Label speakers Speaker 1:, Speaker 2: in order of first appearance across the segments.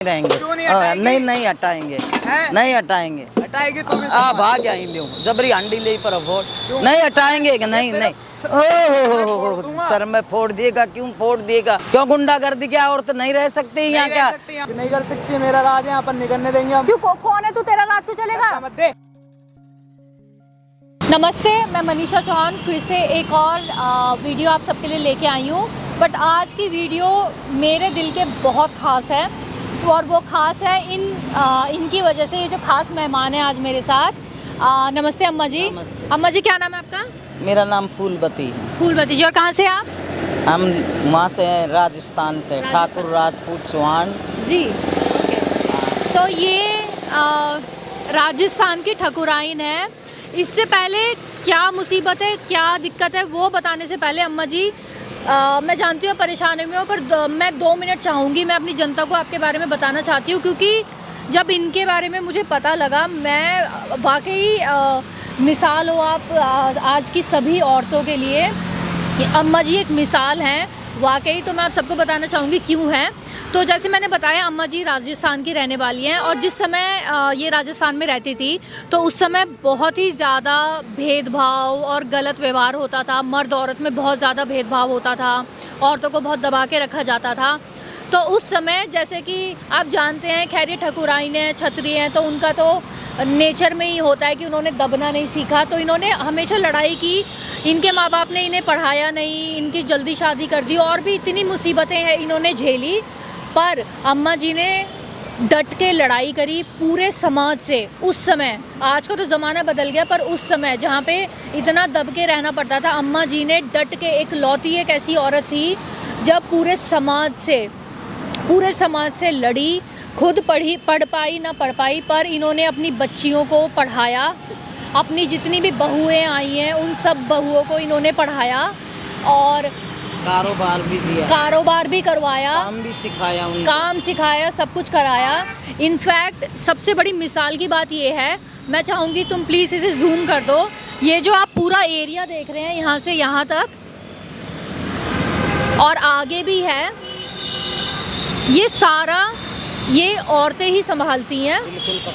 Speaker 1: रहेंगे।
Speaker 2: क्यों नहीं हटाएंगे?
Speaker 1: नहीं हटाएंगे, नहीं हटाएंगे।
Speaker 2: हटाएगी तो भी
Speaker 1: भाग आई लो जबरी हंडी ले पर वोट नहीं हटाएंगे कि नहीं नहीं। ओह सर में फोड़ देगा, क्यों फोड़ देगा, क्यों गुंडागर्दी क्या औरत नहीं रह सकती यहाँ? क्या
Speaker 2: नहीं कर सकती, मेरा राज है यहाँ पर, निकलने देंगे हम।
Speaker 3: क्यों कौन है तू, तेरा राज को चलेगा?
Speaker 2: मत दे।
Speaker 3: नमस्ते, मैं मनीषा चौहान फिर से एक और वीडियो आप सबके लिए लेके आई हूँ। बट आज की वीडियो मेरे दिल के बहुत ख़ास है, तो और वो ख़ास है इनकी वजह से। ये जो ख़ास मेहमान है आज मेरे साथ। नमस्ते अम्मा जी।
Speaker 1: नमस्ते।
Speaker 3: अम्मा जी, क्या नाम है आपका?
Speaker 1: मेरा नाम फूलबती है।
Speaker 3: फूलबती जी। और कहाँ से आप?
Speaker 1: हम वहाँ से हैं, राजस्थान से, ठाकुर राजपूत चौहान
Speaker 3: जी। तो ये राजस्थान की ठकुराइन है। इससे पहले क्या मुसीबत है, क्या दिक्कत है, वो बताने से पहले अम्मा जी, मैं जानती हूँ परेशानी में हो, पर मैं 2 मिनट चाहूँगी, मैं अपनी जनता को आपके बारे में बताना चाहती हूँ। क्योंकि जब इनके बारे में मुझे पता लगा, मैं वाकई मिसाल हो आप आज की सभी औरतों के लिए। अम्मा जी एक मिसाल हैं वाकई। तो मैं आप सबको बताना चाहूँगी क्यों है। तो जैसे मैंने बताया, अम्मा जी राजस्थान की रहने वाली हैं, और जिस समय ये राजस्थान में रहती थी तो उस समय बहुत ही ज़्यादा भेदभाव और गलत व्यवहार होता था। मर्द औरत में बहुत ज़्यादा भेदभाव होता था, औरतों को बहुत दबा के रखा जाता था। तो उस समय, जैसे कि आप जानते हैं, खैर ये ठकुराइन हैं, क्षत्रिय हैं, तो उनका तो नेचर में ही होता है कि उन्होंने दबना नहीं सीखा। तो इन्होंने हमेशा लड़ाई की। इनके माँ बाप ने इन्हें पढ़ाया नहीं, इनकी जल्दी शादी कर दी, और भी इतनी मुसीबतें हैं इन्होंने झेली। पर अम्मा जी ने डट के लड़ाई करी पूरे समाज से। उस समय, आज का तो ज़माना बदल गया, पर उस समय जहाँ पे इतना दब के रहना पड़ता था, अम्मा जी ने डट के, एक लौती एक ऐसी औरत थी जब पूरे समाज से लड़ी। खुद पढ़ पाई ना पढ़ पाई, पर इन्होंने अपनी बच्चियों को पढ़ाया। अपनी जितनी भी बहुएं आई हैं उन सब बहुओं को इन्होंने पढ़ाया, और
Speaker 1: कारोबार भी दिया,
Speaker 3: कारोबार भी करवाया,
Speaker 1: काम भी सिखाया,
Speaker 3: काम सिखाया, सब कुछ कराया। इनफैक्ट सबसे बड़ी मिसाल की बात ये है, मैं चाहूँगी तुम प्लीज़ इसे जूम कर दो। ये जो आप पूरा एरिया देख रहे हैं, यहाँ से यहाँ तक और आगे भी है, ये सारा ये औरतें ही संभालती हैं।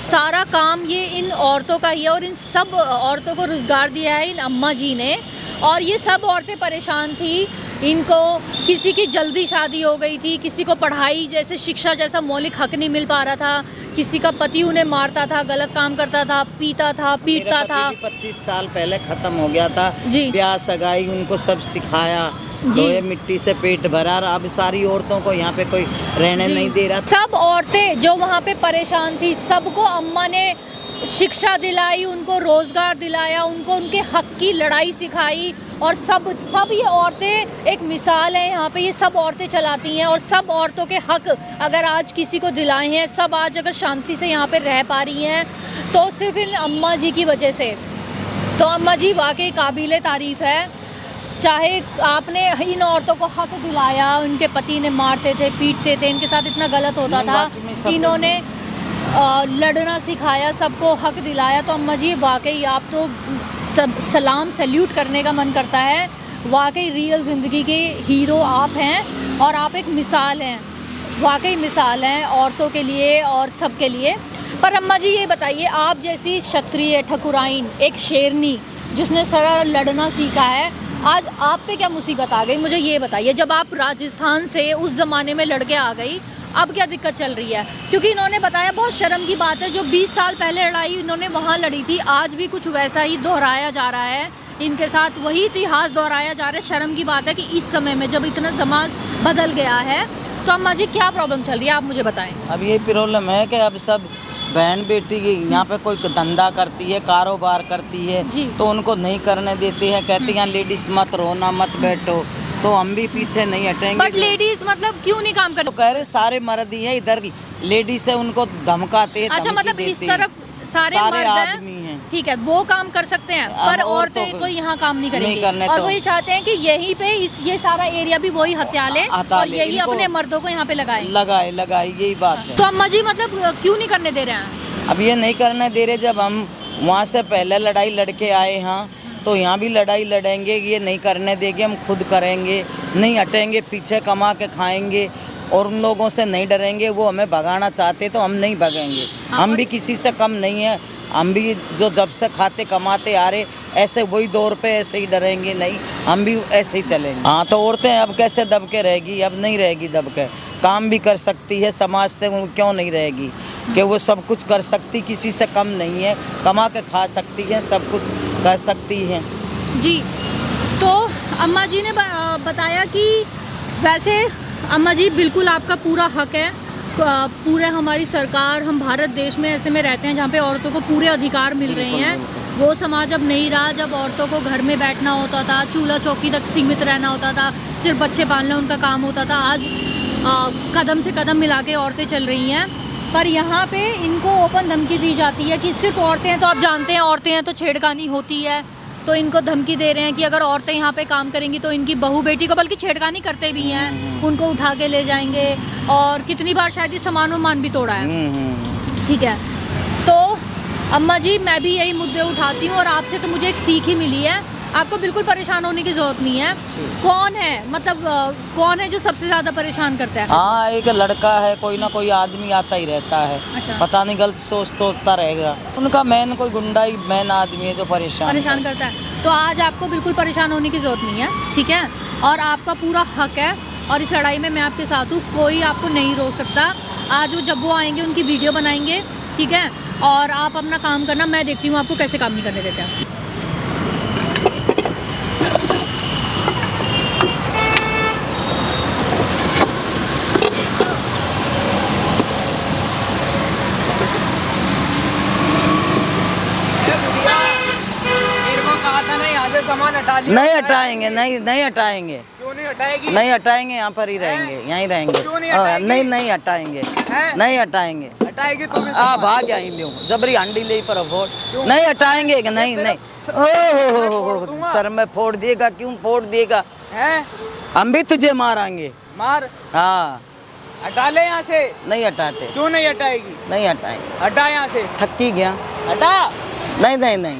Speaker 3: सारा काम ये इन औरतों का ही है, और इन सब औरतों को रोज़गार दिया है इन अम्मा जी ने। और ये सब औरतें परेशान थी। इनको किसी की जल्दी शादी हो गई थी, किसी को पढ़ाई जैसे शिक्षा जैसा मौलिक हक नहीं मिल पा रहा था, किसी का पति उन्हें मारता था, गलत काम करता था, पीता था, पीटता था।
Speaker 1: 25 साल पहले ख़त्म हो गया था
Speaker 3: जी।
Speaker 1: ब्याह सगाई उनको सब सिखाया
Speaker 3: जी।
Speaker 1: ये मिट्टी से पेट भरा। अब सारी औरतों को यहाँ पे कोई रहने नहीं दे रहा।
Speaker 3: सब औरतें जो वहाँ पे परेशान थी, सबको अम्मा ने शिक्षा दिलाई, उनको रोज़गार दिलाया, उनको उनके हक की लड़ाई सिखाई। और सब ये औरतें एक मिसाल है यहाँ पे। ये सब औरतें चलाती हैं, और सब औरतों के हक अगर आज किसी को दिलाए हैं, सब आज अगर शांति से यहाँ पे रह पा रही हैं, तो सिर्फ इन अम्मा जी की वजह से। तो अम्मा जी वाकई काबिले तारीफ़ है। चाहे आपने इन औरतों को हक दिलाया, उनके पति ने मारते थे, पीटते थे, इनके साथ इतना गलत होता था, इन्होंने लड़ना सिखाया, सबको हक दिलाया। तो अम्मा जी वाकई आप तो सब सलाम सैल्यूट करने का मन करता है। वाकई रियल ज़िंदगी के हीरो आप हैं, और आप एक मिसाल हैं, वाकई मिसाल हैं औरतों के लिए और सब के लिए। पर अम्मा जी ये बताइए, आप जैसी क्षत्रिय ठकुराइन, एक शेरनी जिसने सारा लड़ना सीखा है, आज आप पे क्या मुसीबत आ गई, मुझे ये बताइए। जब आप राजस्थान से उस ज़माने में लड़के आ गई, अब क्या दिक्कत चल रही है? क्योंकि इन्होंने बताया, बहुत शर्म की बात है, जो 20 साल पहले लड़ाई इन्होंने वहाँ लड़ी थी, आज भी कुछ वैसा ही दोहराया जा रहा है इनके साथ, वही इतिहास दोहराया जा रहा है। शर्म की बात है कि इस समय में जब इतना समाज बदल गया है, तो अम्मा जी क्या प्रॉब्लम चल रही है, आप मुझे बताएं।
Speaker 1: अब ये प्रॉब्लम है कि अब सब बहन बेटी की यहाँ पे कोई धंधा करती है, कारोबार करती है, तो उनको नहीं करने देते हैं। कहती हैं लेडीज मत रोना, मत बैठो, तो हम भी पीछे नहीं हटेंगे।
Speaker 3: बट लेडीज मतलब क्यों नहीं काम करती?
Speaker 1: तो कह रहे सारे मर्द ही है, इधर लेडीज है, उनको धमकाते हैं।
Speaker 3: अच्छा, मतलब इस तरफ सारे आदमी हैं, ठीक है, वो काम कर सकते हैं, पर औरतें कोई यहाँ काम नहीं करेंगी। और वही चाहते हैं कि यहीं पे ये सारा एरिया भी वही हत्या ले, और यही अपने मर्दों को यहाँ पे लगाए,
Speaker 1: यही बात है।
Speaker 3: तो अम्मा जी मतलब क्यों नहीं करने दे रहे हैं?
Speaker 1: अब ये नहीं करने दे रहे। जब हम वहाँ से पहले लड़ाई लड़के आए हैं, तो यहाँ भी लड़ाई लड़ेंगे। ये नहीं करने देंगे, हम खुद करेंगे, नहीं हटेंगे, पीछे कमा के खाएंगे। और उन लोगों से नहीं डरेंगे। वो हमें भगाना चाहते तो हम नहीं भगेंगे। हम भी किसी से कम नहीं है। हम भी जो जब से खाते कमाते आ रहे ऐसे वही दौर पे ऐसे ही डरेंगे नहीं, हम भी ऐसे ही चलेंगे। हाँ तो औरतें अब कैसे दब के रहेगी? अब नहीं रहेगी दब के, काम भी कर सकती है, समाज से वो क्यों नहीं रहेगी कि वो सब कुछ कर सकती, किसी से कम नहीं है, कमा के खा सकती है, सब कुछ कर सकती है।
Speaker 3: जी, तो अम्मा जी ने बताया कि वैसे अम्मा जी बिल्कुल आपका पूरा हक है, पूरे हमारी सरकार, हम भारत देश में ऐसे में रहते हैं जहाँ पे औरतों को पूरे अधिकार मिल रहे हैं। वो समाज अब नहीं रहा जब औरतों को घर में बैठना होता था, चूल्हा चौकी तक सीमित रहना होता था, सिर्फ बच्चे पालना उनका काम होता था। आज कदम से कदम मिला के औरतें चल रही हैं, पर यहाँ पे इनको ओपन धमकी दी जाती है कि सिर्फ औरतें हैं तो आप जानते हैं औरतें हैं तो छेड़खानी होती है, तो इनको धमकी दे रहे हैं कि अगर औरतें यहाँ पे काम करेंगी तो इनकी बहू बेटी को, बल्कि छेड़खानी करते भी हैं, उनको उठा के ले जाएंगे और कितनी बार शायद ये सामान भी तोड़ा है। ठीक है, तो अम्मा जी मैं भी यही मुद्दे उठाती हूँ और आपसे तो मुझे एक सीख ही मिली है, आपको बिल्कुल परेशान होने की जरूरत नहीं है। कौन है, मतलब कौन है जो सबसे ज्यादा परेशान करता है?
Speaker 1: हाँ, एक लड़का है, कोई ना कोई आदमी आता ही रहता है।
Speaker 3: अच्छा।
Speaker 1: पता नहीं गलत सोचता रहेगा, उनका मेन कोई गुंडा ही मेन आदमी है जो परेशान
Speaker 3: करता है। तो आज आपको बिल्कुल परेशान होने की जरूरत नहीं है, ठीक है, और आपका पूरा हक है और इस लड़ाई में मैं आपके साथ हूँ, कोई आपको नहीं रोक सकता। आज वो जब वो आएंगे उनकी वीडियो बनाएंगे, ठीक है, और आप अपना काम करना, मैं देखती हूँ आपको कैसे काम नहीं करने देते हैं।
Speaker 2: सामान हटा लिया।
Speaker 1: नहीं हटाएंगे, नहीं हटाएंगे।
Speaker 2: क्यों नहीं हटाएगी?
Speaker 1: नहीं हटाएंगे, यहाँ पर ही रहेंगे, यहीं रहेंगे।
Speaker 2: क्यों नहीं हटाएगी?
Speaker 1: नहीं हटाएंगे, नहीं हटाएंगे।
Speaker 2: हटाएगी तो
Speaker 1: भाग यहीं लो, जबरी अंडी ले पर नहीं हटाएंगे, नहीं। ओहो, सर में फोड़ देगा, क्यों फोड़ देगा? हम भी तुझे मारेंगे।
Speaker 2: मार।
Speaker 1: हाँ,
Speaker 2: हटा ले यहाँ से।
Speaker 1: नहीं हटाते।
Speaker 2: क्यों नहीं हटाएगी?
Speaker 1: नहीं हटाएंगे।
Speaker 2: हटा यहाँ से।
Speaker 1: थकी गया।
Speaker 2: हटा।
Speaker 1: नहीं,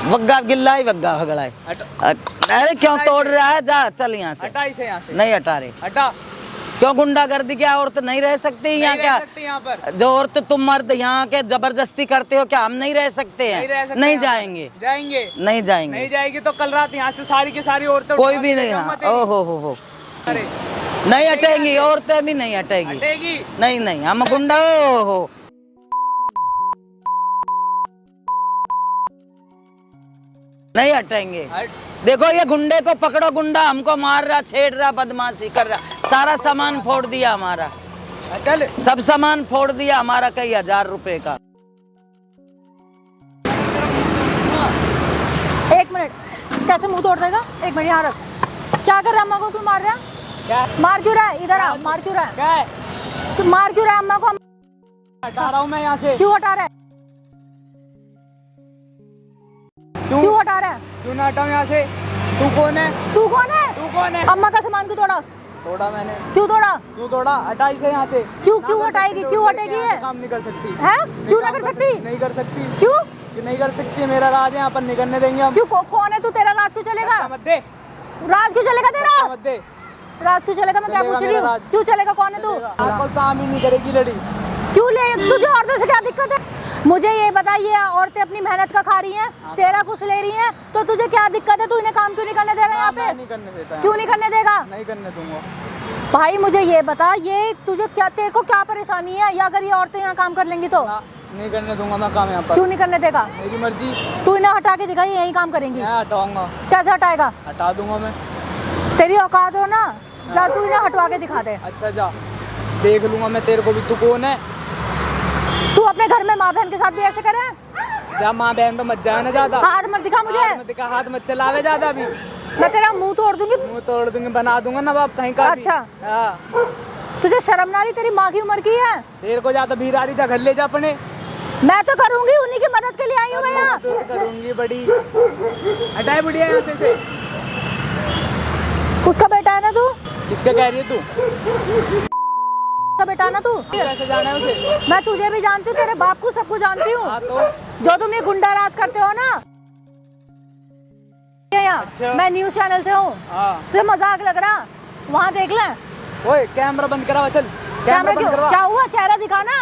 Speaker 1: वग्गा गिल्ला ही वग्गा भगड़ा है। अरे क्यों तोड़ रहा है? जा चल यहाँ से।
Speaker 2: हटा इसे यहाँ से।
Speaker 1: नहीं हटा रहे।
Speaker 2: हटा।
Speaker 1: क्यों गुंडागर्दी? क्या औरत नहीं रह सकती यहाँ? क्या
Speaker 2: यहाँ पर
Speaker 1: जो औरत तुम मर्द यहाँ के जबरदस्ती करते हो, क्या हम नहीं रह सकते हैं? नहीं जाएंगे। नहीं जाएंगे।
Speaker 2: नहीं जाएगी तो कल रात यहाँ से सारी की सारी औरतें
Speaker 1: कोई भी नहीं। ओहो,
Speaker 2: अरे
Speaker 1: नहीं हटेंगी, औरतें भी नहीं हटेगी। नहीं, हम गुंडा हो। नहीं हटेंगे। देखो ये गुंडे को पकड़ो, गुंडा हमको मार रहा, छेड़ रहा, बदमाशी कर रहा, सारा सामान फोड़ दिया हमारा।
Speaker 2: चल, सब
Speaker 1: सामान फोड़ दिया हमारा, कई 1000 रुपए का।
Speaker 3: एक मिनट, कैसे मुंह तोड़ देगा? एक मिनट यहाँ रख। क्या कर रहा है? अम्मा को क्यों मार रहा है?
Speaker 2: क्या
Speaker 3: मार क्यों रहा है? इधर आ, मार क्यों रहा है?
Speaker 2: क्या है?
Speaker 3: तू मार क्यों रहा है अम्मा को?
Speaker 2: हटा रहा हूँ मैं यहाँ से।
Speaker 3: क्यों हटा रहा है? क्यों हटा रहा है?
Speaker 2: क्यों ना हटाऊं यहाँ से? तू कौन है?
Speaker 3: तू कौन है?
Speaker 2: तू कौन है?
Speaker 3: अम्मा का सामान क्यों तोड़ा?
Speaker 2: तोड़ा मैंने।
Speaker 3: क्यों तोड़ा?
Speaker 2: क्यों तोड़ा? हटा इसे यहाँ से।
Speaker 3: क्यों हटाएगी? क्यों हटेगी है?
Speaker 2: काम नहीं कर सकती
Speaker 3: है? क्यों ना कर सकती?
Speaker 2: नहीं कर सकती।
Speaker 3: क्यों
Speaker 2: नहीं कर सकती? मेरा राज है, यहाँ पर नहीं करने देंगे हम।
Speaker 3: क्यों? कौन है तू? तेरा राज क्यों चलेगा?
Speaker 2: मत दे।
Speaker 3: राज क्यों चलेगा तेरा?
Speaker 2: मत दे।
Speaker 3: राज क्यों चलेगा? मैं क्या पूछ रही हूँ? क्यों चलेगा? कौन है तू?
Speaker 2: काम ही नहीं करेगी लड़ी।
Speaker 3: क्यों ले? तुझे औरतों से क्या दिक्कत है? मुझे ये बता, ये औरतें अपनी मेहनत का खा रही हैं, तेरा कुछ ले रही हैं, तो तुझे क्या दिक्कत है? तू इन्हें काम क्यों नहीं करने दे रहा है यहाँ पे?
Speaker 2: नहीं करने देता।
Speaker 3: क्यों नहीं करने देगा?
Speaker 2: नहीं करने दूंगा।
Speaker 3: भाई मुझे ये बता, ये तुझे क्या, तेरे को क्या परेशानी है? या अगर ये औरतें यहाँ काम कर लेंगी तो?
Speaker 2: नहीं करने दूंगा मैं काम यहाँ पर।
Speaker 3: क्यों नहीं करने देगा?
Speaker 2: मेरी मर्जी।
Speaker 3: तू इन्हें हटा के दिखा, यही काम करेंगी।
Speaker 2: हटाऊंगा।
Speaker 3: कैसे हटाएगा?
Speaker 2: हटा दूंगा मैं।
Speaker 3: तेरी औकात हो ना, जा तू इन्हें हटवा के दिखा दे।
Speaker 2: अच्छा जा, देख लूंगा मैं तेरे को भी। तू कौन है?
Speaker 3: तू अपने घर में माँ बहन के साथ भी ऐसे करे?
Speaker 2: जा, माँ बहन पे मत जाए ना ज्यादा।
Speaker 3: हाथ मत दिखा मुझे।
Speaker 2: हाथ मत चलावे ज्यादा भी।
Speaker 3: मैं तेरा मुंह तोड़ दूंगी।
Speaker 2: मुंह तोड़ दूंगी, बना दूंगा ना बाप कहीं का।
Speaker 3: अच्छा।
Speaker 2: हाँ।
Speaker 3: तुझे शर्म ना रही? तेरी माँ की उम्र की है।
Speaker 2: तेरे को ज्यादा भीड़ आ रही, जा घर ले जा अपने।
Speaker 3: मैं तो करूंगी, उन्हीं की मदद के लिए आई हूँ मैं यहाँ।
Speaker 2: करूंगी बड़ी। हटाए बुढ़िया यहाँ से।
Speaker 3: उसका बेटा है ना तू?
Speaker 2: किसका कह रही है तू?
Speaker 3: उसका बेटा ना तू?
Speaker 2: कैसे जाना है उसे?
Speaker 3: मैं तुझे भी जानती हूँ, तेरे बाप को सबको जानती हूँ।
Speaker 2: तो
Speaker 3: जो तुम ये गुंडा राज करते हो ना यहाँ।
Speaker 2: अच्छा।
Speaker 3: मैं न्यूज चैनल से हूँ। तुझे मजाक लग रहा? वहाँ देख ले,
Speaker 2: ओए कैमरा बंद करवा, चल
Speaker 3: कैमरा क्यों? क्या हुआ? चेहरा दिखाना।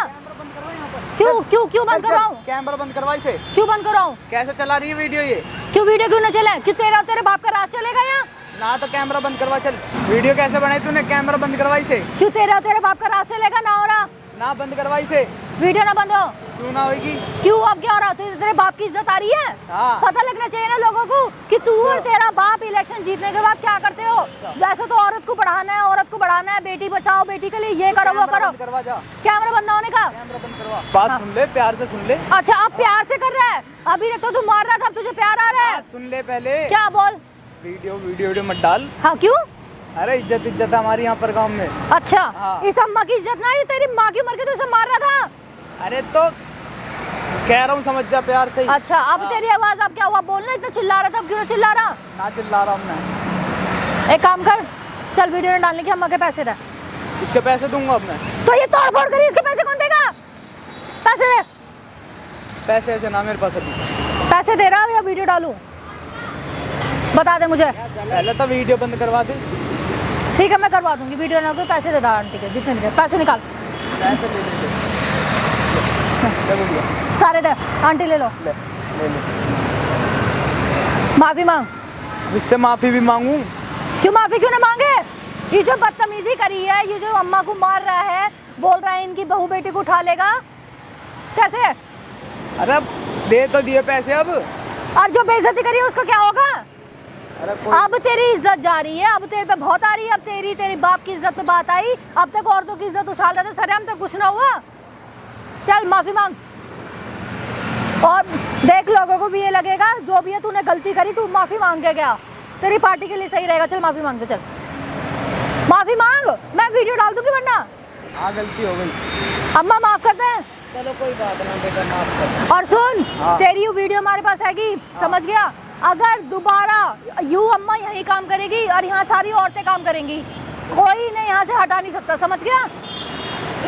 Speaker 3: क्यों क्यों क्यों बंद करवाऊं?
Speaker 2: कैमरा बंद करवा इसे।
Speaker 3: क्यों बंद कराऊं?
Speaker 2: कैसे चला रही है वीडियो ये?
Speaker 3: क्यों वीडियो क्यों ना चले? क्यों तेरे बाप का राज चलेगा यहाँ?
Speaker 2: ना तो कैमरा बंद करवा, चल। वीडियो कैसे बनाई तूने? कैमरा बंद करवा इसे।
Speaker 3: क्यों तेरे बाप का राज चलेगा? ना हो रहा।
Speaker 2: ना बंद करवा इसे।
Speaker 3: वीडियो ना बंद हो।
Speaker 2: क्यों ना होगी?
Speaker 3: क्यों? अब क्या हो रहा? तेरे बाप की इज्जत आ रही है?
Speaker 2: हाँ।
Speaker 3: पता लगना चाहिए ना लोगों को कि तू और तेरा बाप इलेक्शन जीतने के बाद क्या करते हो। वैसे तो औरत को बढ़ाना है, औरत को बढ़ाना है, बेटी बचाओ, बेटी के लिए ये करो वो करो।
Speaker 2: करवा जा।
Speaker 3: कैमरा बंद होने का।
Speaker 2: कैमरा बंद करवा। बात सुन ले, प्यार से सुन ले।
Speaker 3: अच्छा अब प्यार से कर रहा है? अभी तक तो तू मार रहा था, अब तुझे प्यार आ रहा है?
Speaker 2: सुन ले पहले।
Speaker 3: क्या बोल?
Speaker 2: वीडियो मत डाल।
Speaker 3: हाँ क्यों?
Speaker 2: अरे इज्जत है हमारी यहाँ पर गाँव में।
Speaker 3: अच्छा
Speaker 2: हाँ।
Speaker 3: इस अम्मा की इज्जत ना, ये तेरी माँ की मर के तो इसे मार रहा था।
Speaker 2: अरे तो कह रहा हूँ, समझ जा प्यार से।
Speaker 3: अच्छा अब तेरी आवाज अब क्या हुआ? बोलना इतना चिल्ला रहा था, अब क्यों चिल्ला रहा?
Speaker 2: ना चिल्ला रहा हूँ मैं।
Speaker 3: एक काम कर, चल वीडियो में डालने के अम्मा के पैसे दे।
Speaker 2: इसके पैसे दूंगा अब मैं।
Speaker 3: तो ये तोड़ फोड़ करी, इसके पैसे कौन देगा? पैसे दे।
Speaker 2: पैसे ऐसे ना मेरे पास अभी।
Speaker 3: पैसे दे रहा हूँ या वीडियो डालूं? बता दे मुझे।
Speaker 2: पहले तो वीडियो बंद करवा दे।
Speaker 3: ठीक है मैं करवा दूंगी वीडियो ना, कोई पैसे दे दो आंटी के, जितने भी पैसे निकाल।
Speaker 2: पैसे ले ले।
Speaker 3: सारे दे, आंटी ले लो।
Speaker 2: ले
Speaker 3: माफी मांग।
Speaker 2: इससे माफी भी मांगू?
Speaker 3: क्यों माफी क्यों ना मांगे? ये जो बदतमीजी करी है, ये जो अम्मा को मार रहा है, बोल रहा है इनकी बहू बेटी को उठा लेगा, कैसे?
Speaker 2: अरे दे तो दिए पैसे अब।
Speaker 3: और जो बेइज्जती करी है उसका क्या होगा? अब तेरी इज्जत जा रही है, अब तेरे पे बहुत आ रही है, अब तेरी बाप की इज्जत पे बात आई, अब तक औरतों की इज्जत उछाल रहे थे, सरेआम तक कुछ ना हुआ। चल माफी मांग, और देख लोगों को भी ये लगेगा जो भी है तूने गलती करी, तू माफी मांग के गया, तेरी पार्टी के लिए सही रहेगा। चल माफी मांग दे, चल माफी मांग, मैं वीडियो डाल दूंगी वरना।
Speaker 2: हाँ गलती हो गई।
Speaker 3: अम्मा माफ कर दे।
Speaker 1: चलो कोई बात नहीं बेटा, माफ कर।
Speaker 3: और सुन
Speaker 2: हाँ।
Speaker 3: तेरी वीडियो हमारे पास आएगी, समझ गया? अगर दोबारा यू अम्मा यही काम करेगी और यहाँ सारी औरतें काम करेंगी, कोई इन्हें यहाँ से हटा नहीं सकता, समझ गया?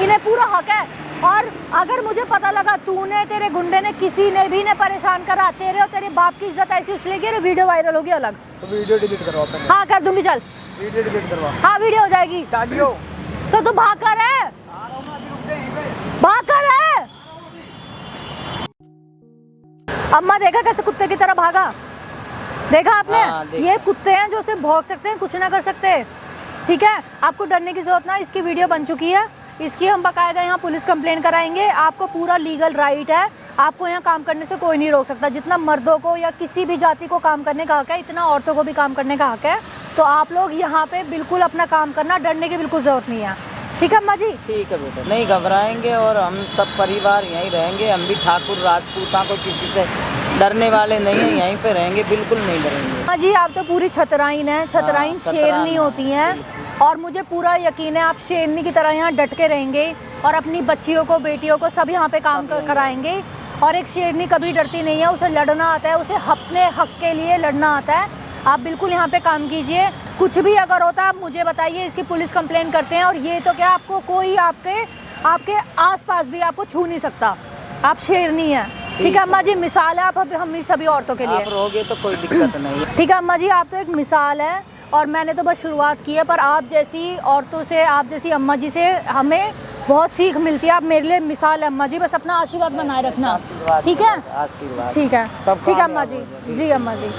Speaker 3: इन्हें पूरा हक है। और अगर मुझे पता लगा तूने, तेरे गुंडे ने, किसी ने भी ने परेशान करा, तेरे और तेरे बाप की इज्जत ऐसी उछलेगी, अरे वीडियो वायरल होगी अलग।
Speaker 2: तो वीडियो डिलीट करवा पहले।
Speaker 3: हाँ कर दूंगी, चल
Speaker 2: वीडियो डिलीट करवा।
Speaker 3: हाँ वीडियो हो जाएगी। तो तू भाग कर है, भाग कर है। अम्मा देखा कैसे कुत्ते की तरह भागा? देखा आपने?
Speaker 1: हाँ,
Speaker 3: ये कुत्ते हैं जो सिर्फ भौंक सकते हैं, कुछ ना कर सकते। ठीक है, आपको डरने की जरूरत ना, इसकी वीडियो बन चुकी है, इसकी हम बाकायदा यहाँ पुलिस कंप्लेन कराएंगे। आपको पूरा लीगल राइट है, आपको यहाँ काम करने से कोई नहीं रोक सकता। जितना मर्दों को या किसी भी जाति को काम करने का हक है, इतना औरतों को भी काम करने का हक है। तो आप लोग यहाँ पे बिल्कुल अपना काम करना, डरने की बिल्कुल जरूरत नहीं है। ठीक है अम्मा जी?
Speaker 1: ठीक है बेटा, नहीं घबराएंगे और हम सब परिवार यहीं रहेंगे। हम भी ठाकुर राजपूतां को किसी से डरने वाले नहीं हैं, यहीं पे रहेंगे, बिल्कुल नहीं डरेंगे।
Speaker 3: हाँ जी, आप तो पूरी छतराइन है, छतराइन शेरनी होती हैं, और मुझे पूरा यकीन है आप शेरनी की तरह यहाँ डट के रहेंगे और अपनी बच्चियों को, बेटियों को सब यहाँ पे काम कराएंगे। और एक शेरनी कभी डरती नहीं है, उसे लड़ना आता है, उसे अपने हक के लिए लड़ना आता है। आप बिल्कुल यहाँ पे काम कीजिए, कुछ भी अगर होता है आप मुझे बताइए, इसकी पुलिस कंप्लेन करते हैं। और ये तो क्या, आपको कोई आपके आसपास भी आपको छू नहीं सकता, आप शेरनी है। ठीक है अम्मा जी, मिसाल है आप हम सभी औरतों के लिए।
Speaker 1: आप रहोगे तो कोई दिक्कत नहीं है।
Speaker 3: ठीक है अम्मा जी, आप तो एक मिसाल है, और मैंने तो बस शुरुआत की है, पर आप जैसी औरतों से, आप जैसी अम्मा जी से हमें बहुत सीख मिलती है। आप मेरे लिए मिसाल है अम्मा जी, बस अपना आशीर्वाद बनाए रखना। ठीक है?
Speaker 1: आशीर्वाद।
Speaker 3: ठीक है,
Speaker 1: सब
Speaker 3: ठीक है अम्मा जी। जी अम्मा जी।